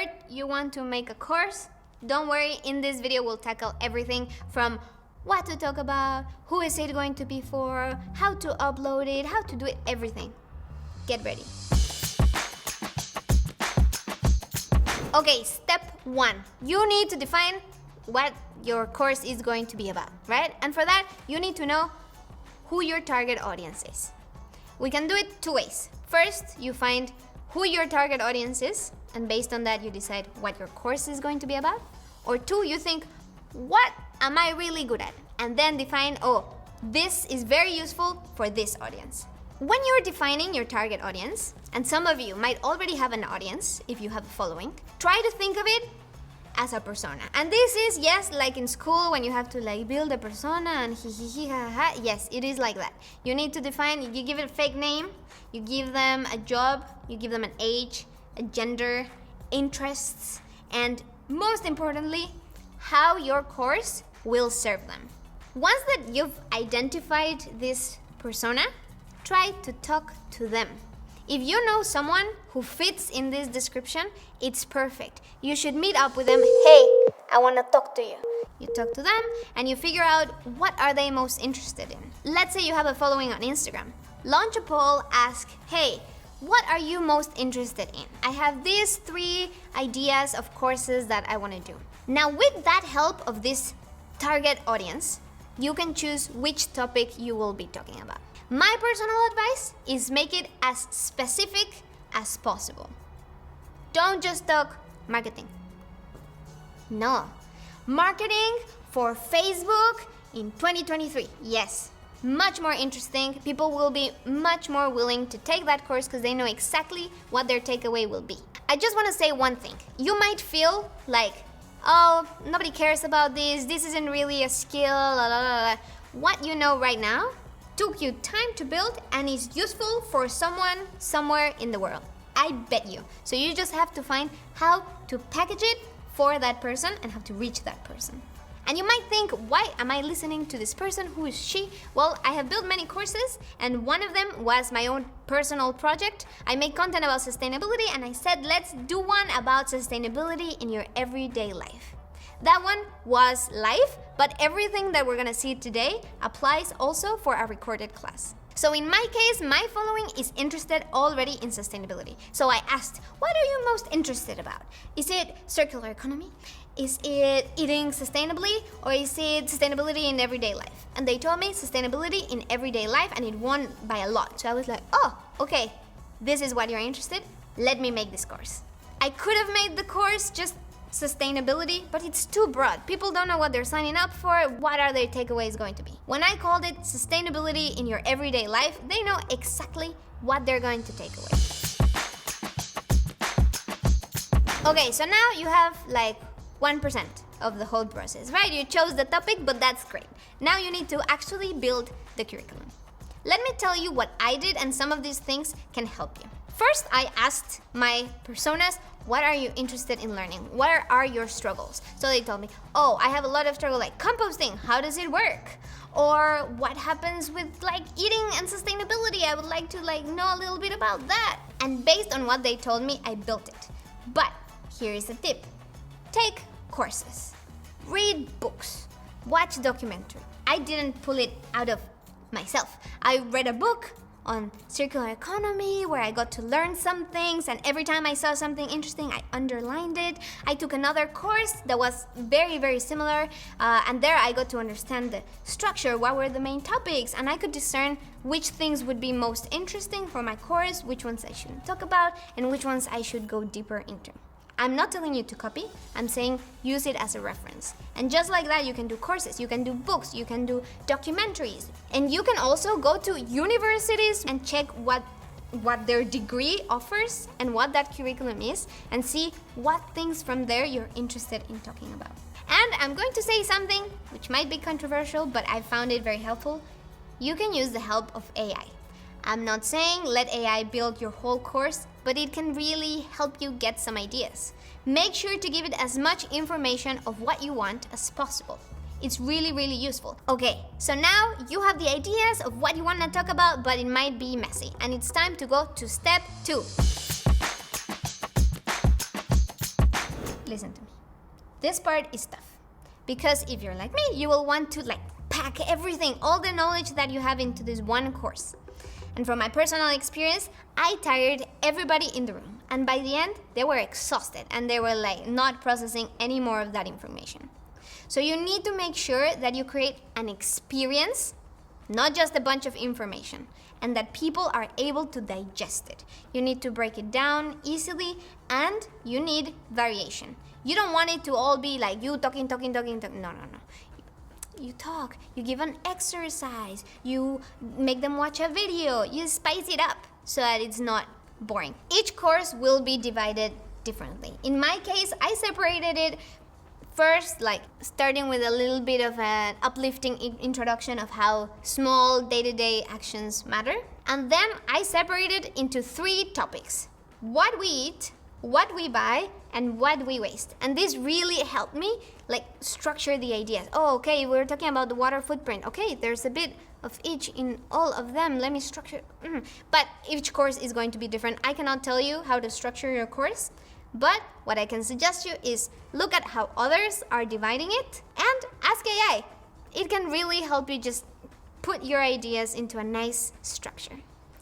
heard you want to make a course, don't worry, in this video we'll tackle everything from what to talk about, who is it going to be for, how to upload it, how to do it, everything. Get ready. Okay, step 1. You need to define what your course is going to be about, right? And for that, you need to know who your target audience is. We can do it 2 ways. First, you find who your target audience is, and based on that, you decide what your course is going to be about. Or 2, you think, what am I really good at? And then define, oh, this is very useful for this audience. When you're defining your target audience, and some of you might already have an audience if you have a following, try to think of it as a persona. And this is, yes, like in school when you have to like build a persona and ha. Yes, it is like that. You need to define, you give it a fake name, you give them a job, you give them an age, a gender, interests, and most importantly, how your course will serve them. Once that you've identified this persona, try to talk to them. If you know someone who fits in this description, it's perfect. You should meet up with them. Hey, I want to talk to you. You talk to them and you figure out what are they most interested in. Let's say you have a following on Instagram. Launch a poll, ask, hey, what are you most interested in? I have these 3 ideas of courses that I want to do. Now, with that help of this target audience, you can choose which topic you will be talking about. My personal advice is make it as specific as possible. Don't just talk marketing. No. Marketing for Facebook in 2023. Yes. Much more interesting. People will be much more willing to take that course because they know exactly what their takeaway will be. I just want to say one thing. You might feel like, oh, nobody cares about this. This isn't really a skill. La, la, la, la. What you know right now took you time to build and is useful for someone somewhere in the world. I bet you. So you just have to find how to package it for that person and how to reach that person. And you might think, why am I listening to this person? Who is she? Well, I have built many courses and one of them was my own personal project. I make content about sustainability and I said, let's do one about sustainability in your everyday life. That one was live, but everything that we're gonna see today applies also for a recorded class. So in my case, my following is interested already in sustainability. So I asked, what are you most interested about? Is it circular economy? Is it eating sustainably? Or is it sustainability in everyday life? And they told me sustainability in everyday life and it won by a lot. So I was like, oh, okay, this is what you're interested. Let me make this course. I could have made the course just sustainability, but it's too broad. People don't know what they're signing up for. What are their takeaways going to be? When I called it sustainability in your everyday life, they know exactly what they're going to take away. Okay, so now you have like 1% of the whole process, right? You chose the topic, but that's great. Now you need to actually build the curriculum. Let me tell you what I did, and some of these things can help you. First, I asked my personas, what are you interested in learning? What are your struggles? So they told me, oh, I have a lot of struggle like composting. How does it work? Or what happens with like eating and sustainability? I would like to know a little bit about that. And based on what they told me, I built it. But here is a tip. Take courses, read books, watch documentary. I didn't pull it out of myself. I read a book on circular economy where I got to learn some things, and every time I saw something interesting, I underlined it. I took another course that was very, very similar, and there I got to understand the structure, what were the main topics, and I could discern which things would be most interesting for my course, which ones I shouldn't talk about, and which ones I should go deeper into. I'm not telling you to copy, I'm saying use it as a reference. And just like that, you can do courses, you can do books, you can do documentaries. And you can also go to universities and check what their degree offers and what that curriculum is, and see what things from there you're interested in talking about. And I'm going to say something which might be controversial, but I found it very helpful. You can use the help of AI. I'm not saying let AI build your whole course, but it can really help you get some ideas. Make sure to give it as much information of what you want as possible. It's really, really useful. Okay, so now you have the ideas of what you want to talk about, but it might be messy. And it's time to go to step 2. listen to me. This part is tough because if you're like me, you will want to pack everything, all the knowledge that you have into this one course. And from my personal experience, I tired everybody in the room. And by the end, they were exhausted and they were not processing any more of that information. So you need to make sure that you create an experience, not just a bunch of information, and that people are able to digest it. You need to break it down easily, and you need variation. You don't want it to all be like you talking. No. You talk, you give an exercise, you make them watch a video, you spice it up so that it's not boring. Each course will be divided differently. In my case, I separated it first, starting with a little bit of an uplifting introduction of how small day-to-day actions matter. And then I separated into 3 topics: what we eat, what we buy, and what we waste. And this really helped me structure the ideas. Oh, okay, we're talking about the water footprint. Okay, there's a bit of each in all of them. Let me structure. But each course is going to be different. I cannot tell you how to structure your course, but what I can suggest you is look at how others are dividing it and ask AI. It can really help you just put your ideas into a nice structure.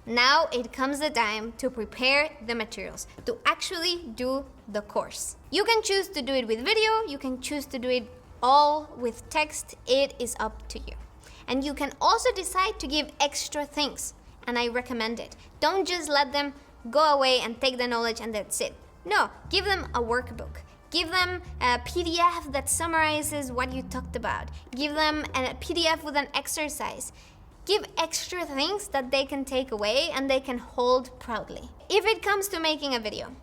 Now it comes the time to prepare the materials, to actually do the course. You can choose to do it with video, you can choose to do it all with text, it is up to you. And you can also decide to give extra things, and I recommend it. Don't just let them go away and take the knowledge and that's it. No, give them a workbook. Give them a PDF that summarizes what you talked about. Give them a PDF with an exercise. Give extra things that they can take away and they can hold proudly. If it comes to making a video,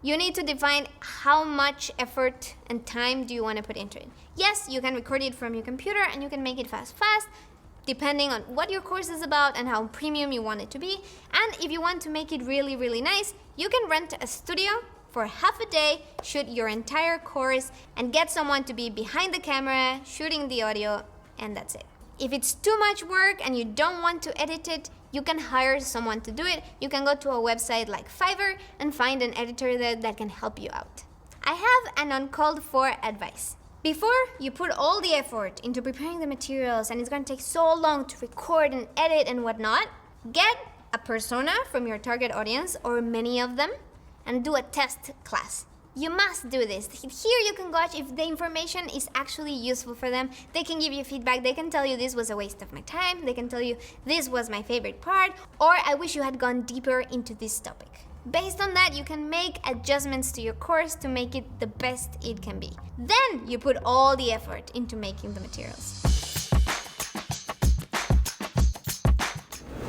you need to define how much effort and time do you want to put into it. Yes, you can record it from your computer and you can make it fast, depending on what your course is about and how premium you want it to be. And if you want to make it really, really nice, you can rent a studio for half a day, shoot your entire course, and get someone to be behind the camera, shooting the audio, and that's it. If it's too much work and you don't want to edit it, you can hire someone to do it. You can go to a website like Fiverr and find an editor that can help you out. I have an uncalled for advice. Before you put all the effort into preparing the materials and it's going to take so long to record and edit and whatnot, get a persona from your target audience or many of them and do a test class. You must do this. Here you can gauge if the information is actually useful for them. They can give you feedback. They can tell you this was a waste of my time. They can tell you this was my favorite part, or I wish you had gone deeper into this topic. Based on that, you can make adjustments to your course to make it the best it can be. Then you put all the effort into making the materials.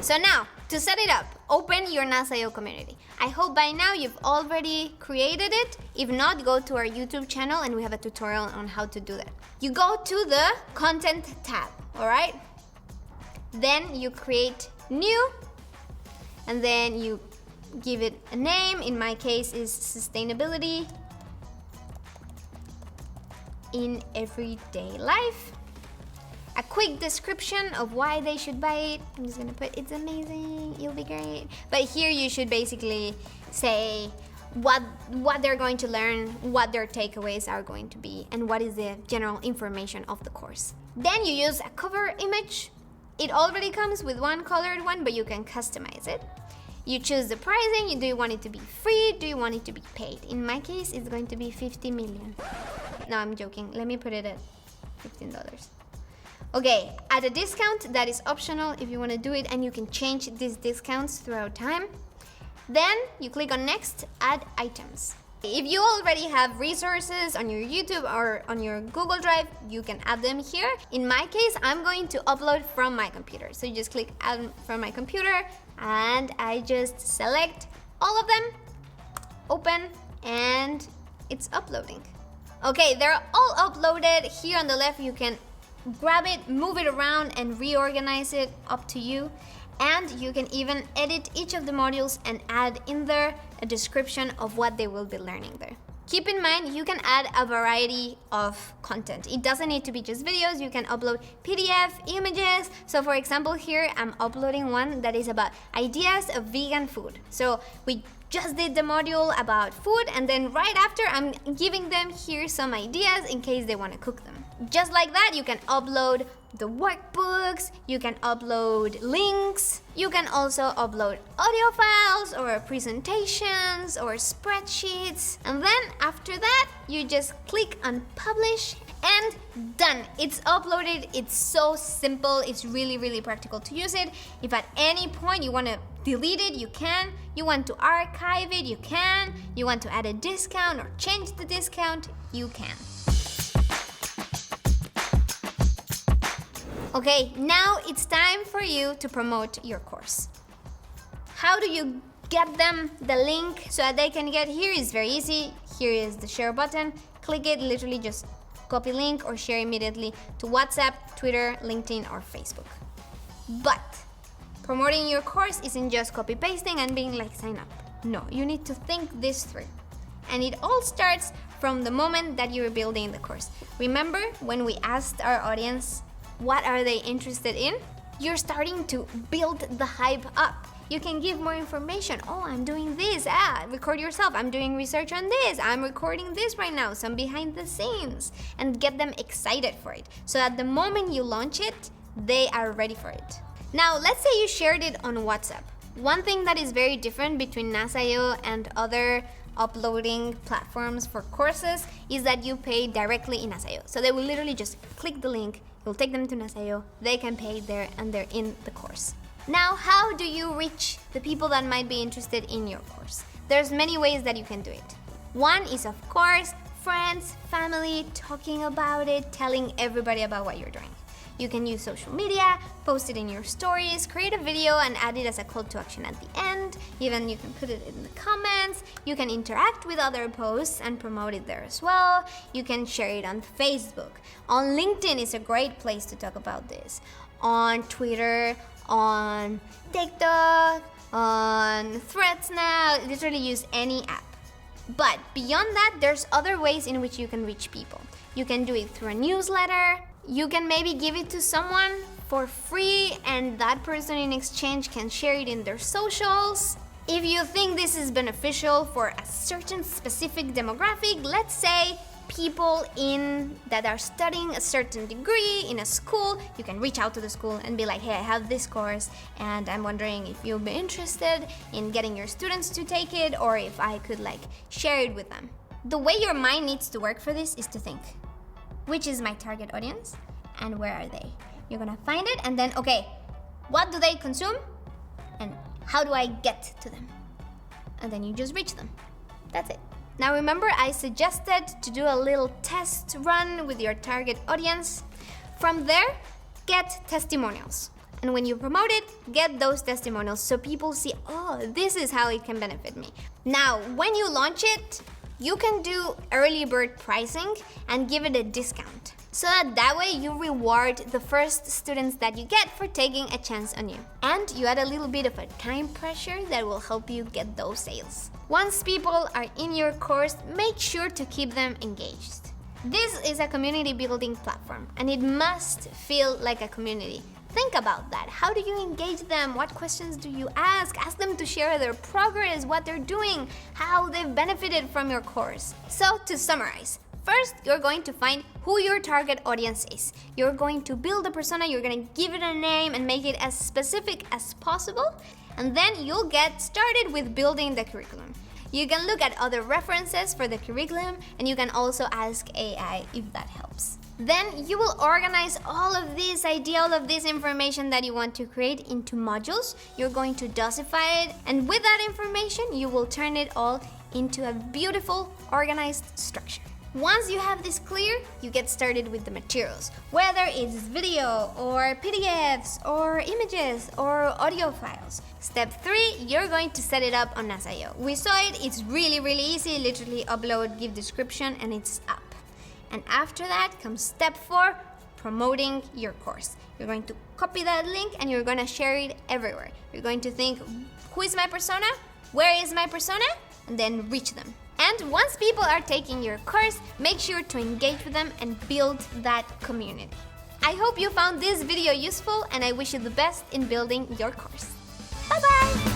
So now, to set it up, open your nasio community. I hope by now you've already created it. If not, go to our YouTube channel and we have a tutorial on how to do that. You go to the content tab, all right? Then you create new, and then you give it a name. In my case is sustainability in everyday life. A quick description of why they should buy it. I'm just gonna put it's amazing, it'll be great. But here you should basically say what they're going to learn, what their takeaways are going to be, and what is the general information of the course. Then you use a cover image. It already comes with one colored one, but you can customize it. You choose the pricing. Do you want it to be free? Do you want it to be paid? In my case, it's going to be 50 million. No, I'm joking. Let me put it at $15. Okay, at a discount, that is optional if you want to do it, and you can change these discounts throughout time. Then you click on next, add items. If you already have resources on your YouTube or on your Google Drive, you can add them here. In my case, I'm going to upload from my computer. So you just click add from my computer and I just select all of them, open, and it's uploading. Okay, they're all uploaded. Here on the left, you can grab it, move it around, and reorganize it, up to you. And you can even edit each of the modules and add in there a description of what they will be learning there. Keep in mind, you can add a variety of content. It doesn't need to be just videos. You can upload PDF, images. So for example, here I'm uploading one that is about ideas of vegan food. So we just did the module about food, and then right after I'm giving them here some ideas in case they want to cook them. Just like that, you can upload the workbooks, you can upload links, you can also upload audio files or presentations or spreadsheets, and then after that you just click on publish and done. It's uploaded. It's so simple. It's really practical to use it. If at any point you want to delete it, you can. You want to archive it, you can. You want to add a discount or change the discount, you can. Okay, now it's time for you to promote your course. How do you get them the link so that they can get here? Is very easy. Here is the share button. Click it, literally just copy link or share immediately to WhatsApp, Twitter, LinkedIn, or Facebook. But promoting your course isn't just copy pasting and being like sign up. No, you need to think this through. And it all starts from the moment that you're building the course. Remember when we asked our audience, what are they interested in? You're starting to build the hype up. You can give more information. Oh, I'm doing this. Record yourself. I'm doing research on this. I'm recording this right now, some behind the scenes. And get them excited for it. So at the moment you launch it, they are ready for it. Now, let's say you shared it on WhatsApp. One thing that is very different between nasio and other uploading platforms for courses is that you pay directly in nasio. So they will literally just click the link, it will take them to nasio, they can pay there, and they're in the course. Now, how do you reach the people that might be interested in your course? There's many ways that you can do it. One is, of course, friends, family, talking about it, telling everybody about what you're doing. You can use social media, post it in your stories, create a video and add it as a call to action at the end. Even you can put it in the comments. You can interact with other posts and promote it there as well. You can share it on Facebook. On LinkedIn is a great place to talk about this. On Twitter, on TikTok, on Threads now, literally use any app. But beyond that, there's other ways in which you can reach people. You can do it through a newsletter. You can maybe give it to someone for free and that person in exchange can share it in their socials. If you think this is beneficial for a certain specific demographic, let's say people that are studying a certain degree in a school, you can reach out to the school and be like, hey, I have this course and I'm wondering if you'll be interested in getting your students to take it or if I could share it with them. The way your mind needs to work for this is to think, which is my target audience and where are they? You're gonna find it and then, okay, what do they consume and how do I get to them? And then you just reach them. That's it. Now remember, I suggested to do a little test run with your target audience. From there, get testimonials. And when you promote it, get those testimonials so people see, oh, this is how it can benefit me. Now, when you launch it, you can do early bird pricing and give it a discount. So that way you reward the first students that you get for taking a chance on you. And you add a little bit of a time pressure that will help you get those sales. Once people are in your course, make sure to keep them engaged. This is a community building platform and it must feel like a community. Think about that. How do you engage them? What questions do you ask? Ask them to share their progress, what they're doing, how they've benefited from your course. So to summarize, first, you're going to find who your target audience is. You're going to build a persona, you're going to give it a name and make it as specific as possible. And then you'll get started with building the curriculum. You can look at other references for the curriculum and you can also ask AI if that helps. Then you will organize all of this idea, all of this information that you want to create into modules. You're going to dosify it, and with that information, you will turn it all into a beautiful, organized structure. Once you have this clear, you get started with the materials, whether it's video or PDFs or images or audio files. Step 3, you're going to set it up on nasio. We saw it, it's really easy, literally upload, give description, and it's up. And after that comes step 4, promoting your course. You're going to copy that link and you're going to share it everywhere. You're going to think, who is my persona? Where is my persona? And then reach them. And once people are taking your course, make sure to engage with them and build that community. I hope you found this video useful, and I wish you the best in building your course. Bye-bye!